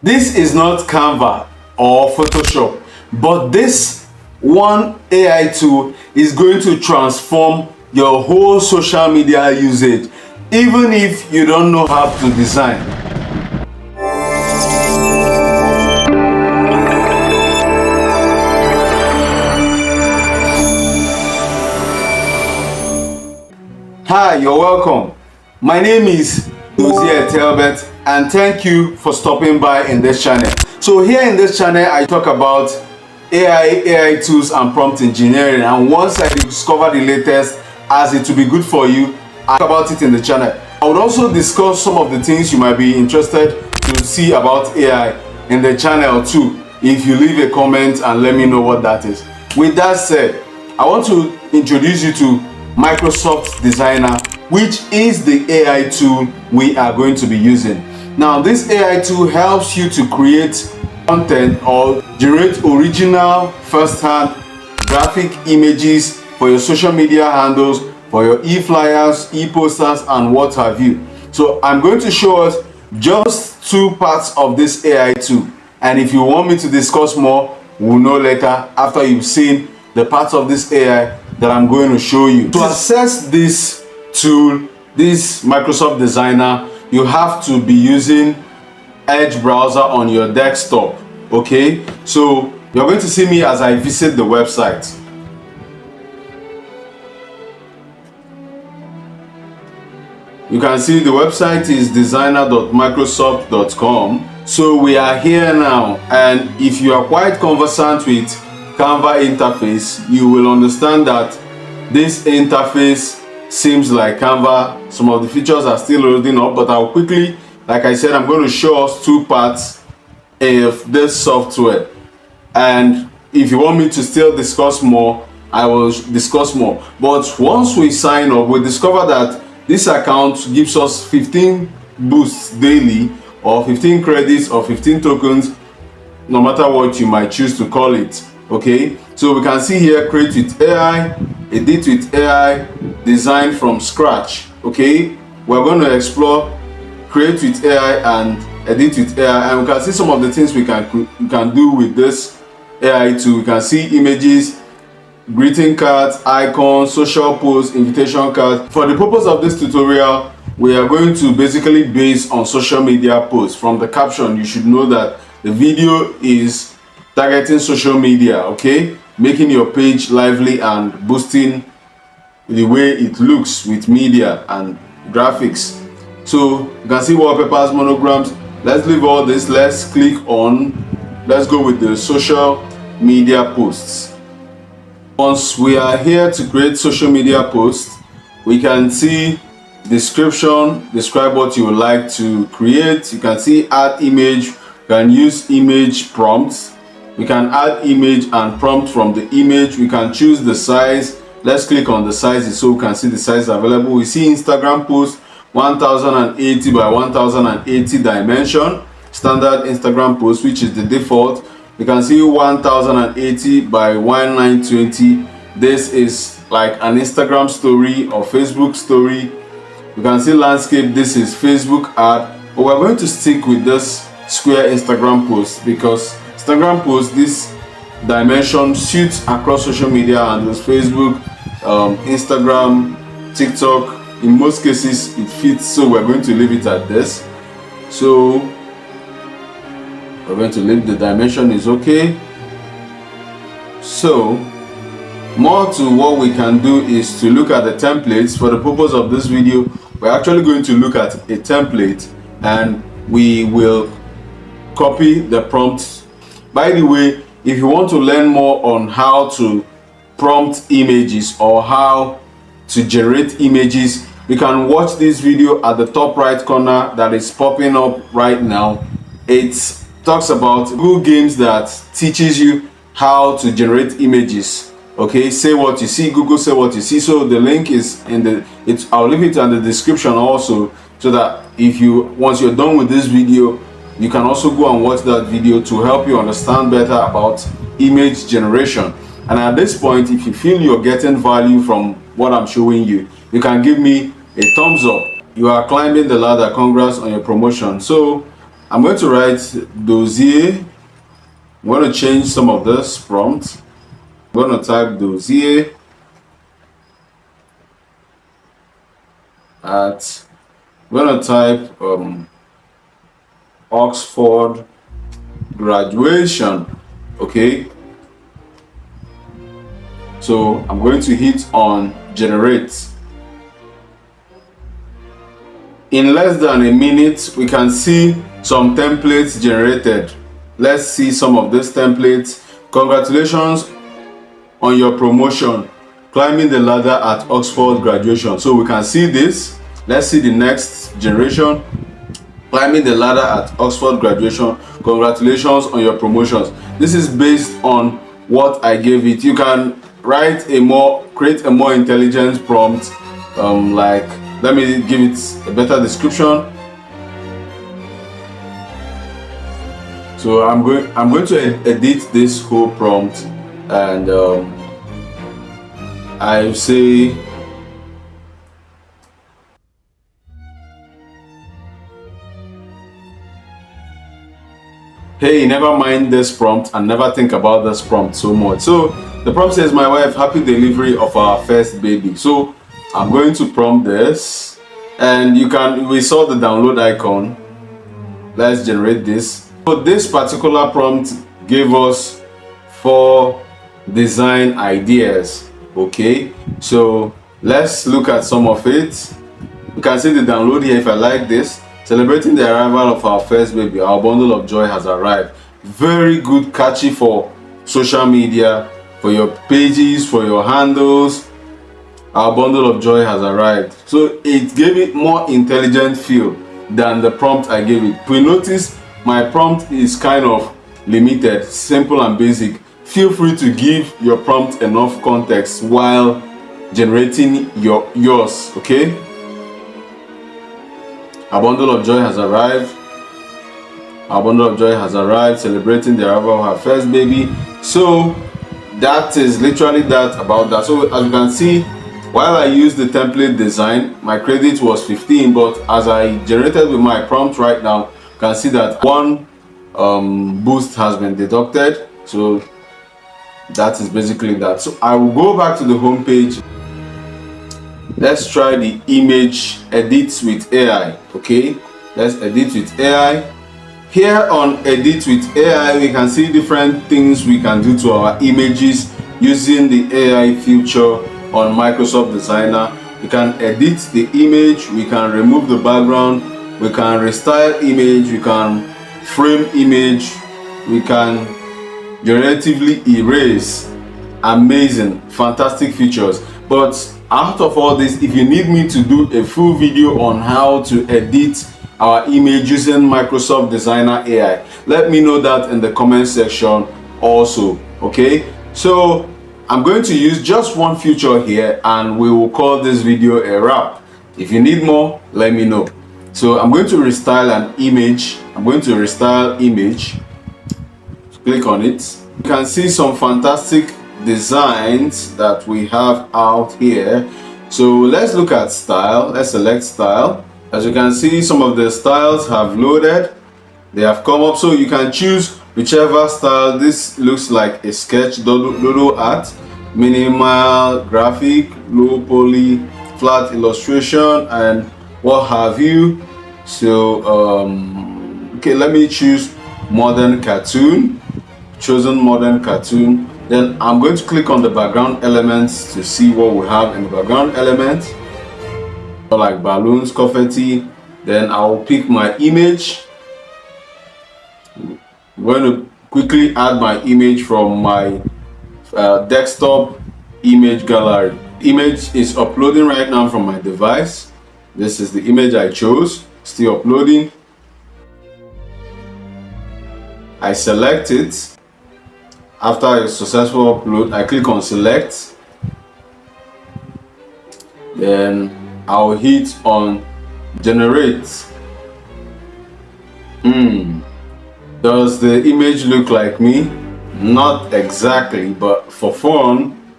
This is not Canva or Photoshop, but this one AI tool is going to transform your whole social media usage, even if you don't know how to design. Hi, you're welcome. My name is Dozier Talbot, and thank you for stopping by in this channel. So here in this channel, I talk about AI tools and prompt engineering, and once I discover the latest, as it will be good for you, I talk about it in the channel. I would also discuss some of the things you might be interested to see about AI in the channel too, if you leave a comment and let me know what that is. With that said, I want to introduce you to Microsoft Designer, which is the AI tool we are going to be using. Now, this AI tool helps you to create content or generate original first-hand graphic images for your social media handles, for your e-flyers, e-posters, and what have you. So I'm going to show us just two parts of this AI tool, and if you want me to discuss more, we'll know later after you've seen the parts of this AI that I'm going to show you. To access this tool, this Microsoft Designer, you have to be using Edge browser on your desktop. Okay, so you're going to see me as I visit the website. You can see the website is designer.microsoft.com. So we are here now, and if you are quite conversant with Canva interface, you will understand that this interface seems like Canva. Some of the features are still loading up, but I'll quickly, like I said, I'm going to show us two parts of this software, and if you want me to still discuss more, I will discuss more. But once we sign up, we discover that this account gives us 15 boosts daily, or 15 credits, or 15 tokens, no matter what you might choose to call it. Okay, so we can see here: create with AI, edit with AI, design from scratch. Okay, we're going to explore create with AI and edit with AI, and we can see some of the things we can do with this AI tool. We can see images, greeting cards, icons, social posts, invitation cards. For the purpose of this tutorial, we are going to basically base on social media posts. From the caption, you should know that the video is targeting social media, okay, making your page lively and boosting the way it looks with media and graphics. So you can see wallpapers, monograms. Let's leave all this. Let's go with the social media posts. Once we are here to create social media posts, we can see description, describe what you would like to create. You can see add image. You can use image prompts. We can add image and prompt from the image. We can choose the size. Let's click on the sizes so we can see the size available. We see Instagram post 1080 by 1080 dimension, standard Instagram post, which is the default. You can see 1080 by 1920. This is like an Instagram story or Facebook story. You can see landscape. This is Facebook ad, but we're going to stick with this square Instagram post because Instagram post, this dimension suits across social media handles: Facebook, Instagram, TikTok. In most cases it fits, so we're going to leave it at this. So we're going to leave the dimension is okay. So more to what we can do is to look at the templates. For the purpose of this video, we're actually going to look at a template, and we will copy the prompts. By the way, if you want to learn more on how to prompt images or how to generate images, you can watch this video at the top right corner that is popping up right now. It talks about Google Games that teaches you how to generate images. Okay, say what you see, Google say what you see. So the link is in I'll leave it in the description also, so that once you're done with this video, you can also go and watch that video to help you understand better about image generation. And at this point, if you feel you're getting value from what I'm showing you, you can give me a thumbs up. You are climbing the ladder. Congrats on your promotion. So I'm going to write dossier. I'm going to change some of this prompt. I'm going to type dossier at, I'm going to type Oxford graduation. Okay, so I'm going to hit on generate. In less than a minute, we can see some templates generated. Let's see some of these templates. Congratulations on your promotion, climbing the ladder at Oxford graduation. So we can see this. Let's see the next generation. Climbing the ladder at Oxford graduation. Congratulations on your promotions. This is based on what I gave it. You can create a more intelligent prompt, like, let me give it a better description. So I'm going to edit this whole prompt, and I say, hey, never mind this prompt and never think about this prompt so much. So the prompt says, my wife, happy delivery of our first baby. So I'm going to prompt this, and we saw the download icon. Let's generate this. So this particular prompt gave us 4 design ideas. Okay, so let's look at some of it. You can see the download here. If I like this, celebrating the arrival of our first baby, our bundle of joy has arrived. Very good, catchy for social media, for your pages, for your handles. Our bundle of joy has arrived. So it gave it more intelligent feel than the prompt I gave it. We notice my prompt is kind of limited, simple and basic. Feel free to give your prompt enough context while generating yours. Okay, our bundle of joy has arrived. Our bundle of joy has arrived, celebrating the arrival of our first baby. So that is literally that about that. So as you can see, while I used the template design, my credit was 15, but as I generated with my prompt right now, you can see that 1 boost has been deducted. So that is basically that. So I will go back to the home page. Let's try the image edit with AI. Okay, let's edit with AI. Here on edit with AI, we can see different things we can do to our images using the AI feature on Microsoft Designer. We can edit the image, we can remove the background, we can restyle image, we can frame image, we can generatively erase. Amazing, fantastic features. But out of all this, if you need me to do a full video on how to edit our image using Microsoft Designer AI, let me know that in the comment section also. Okay, so I'm going to use just one feature here, and we will call this video a wrap. If you need more, let me know. So I'm going to restyle an image. I'm going to restyle image. Click on it. You can see some fantastic designs that we have out here. So let's look at style. Let's select style. As you can see, some of the styles have loaded. They have come up, so you can choose whichever style. This looks like a sketch, doodle art, minimal graphic, low poly, flat illustration, and what have you. So okay, let me choose modern cartoon. Chosen modern cartoon. Then I'm going to click on the background elements to see what we have in the background elements, like balloons, confetti. Then I'll pick my image. I'm going to quickly add my image from my desktop image gallery. Image is uploading right now from my device. This is the image I chose, still uploading. I select it. After a successful upload, I click on select. Then I'll hit on generate. Does the image look like me? Not exactly, but for fun,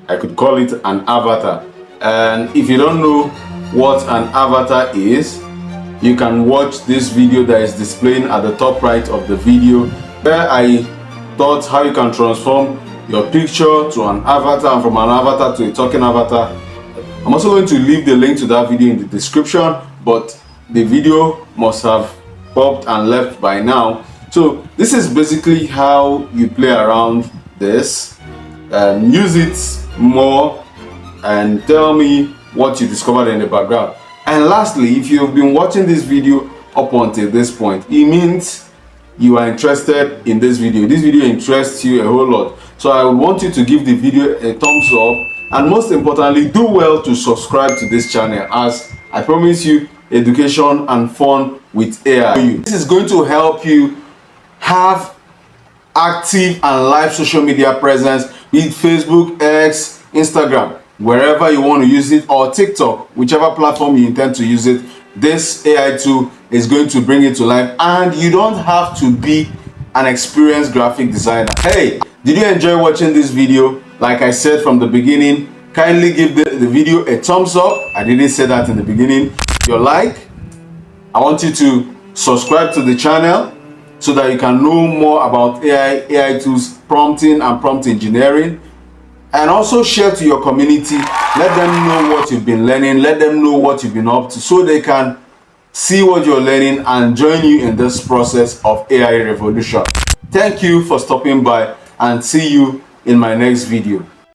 I could call it an avatar. And if you don't know what an avatar is, you can watch this video that is displaying at the top right of the video, where I taught how you can transform your picture to an avatar and from an avatar to a talking avatar. I'm also going to leave the link to that video in the description, but the video must have popped and left by now. So this is basically how you play around this. Use it more and tell me what you discovered in the background. And lastly, if you've been watching this video up until this point, it means you are interested in this video. This video interests you a whole lot. So I want you to give the video a thumbs up, and most importantly, do well to subscribe to this channel, as I promise you education and fun with AI. This is going to help you have active and live social media presence with Facebook, X, Instagram, wherever you want to use it, or TikTok, whichever platform you intend to use it. This AI tool is going to bring it to life, and you don't have to be an experienced graphic designer. Hey, did you enjoy watching this video? Like I said from the beginning, kindly give the video a thumbs up. I didn't say that in the beginning. Your like. I want you to subscribe to the channel so that you can know more about AI tools, prompting and prompt engineering. And also share to your community. Let them know what you've been learning. Let them know what you've been up to, so they can see what you're learning and join you in this process of AI revolution. Thank you for stopping by, and see you in my next video.